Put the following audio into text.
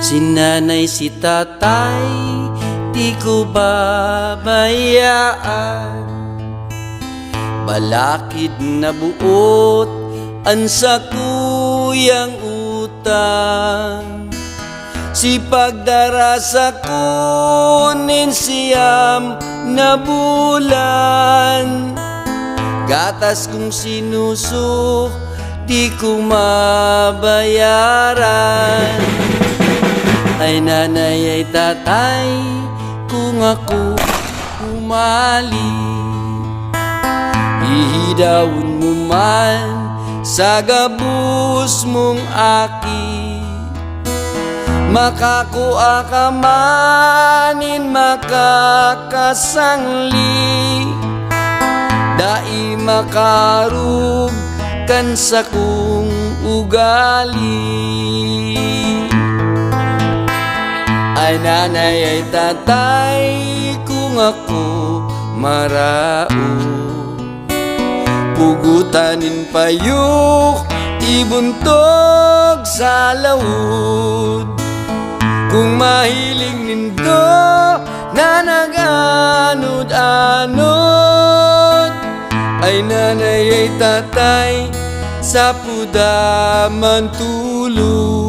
Si nanay, si tatay, di ko babayaan. Balakid na buot ang sa kuyang utang. Si pagdarasa kunin siyam na bulan. Gatas kong sinusuk, di ko mabayaran. Ay nanay, ay tatay, kung ako umali, ihidawon mo man sa gabus mong aki. Makakuha ka manin makakasangli, dai makarug kan sa kong ugali. Ay nanay, ay tatay, kung ako marao, pugutanin payuk, ibuntog sa lawod. Kung mahiling nindo na nag-anod-anod, ay nanay, ay tatay, sa pudaman tulog.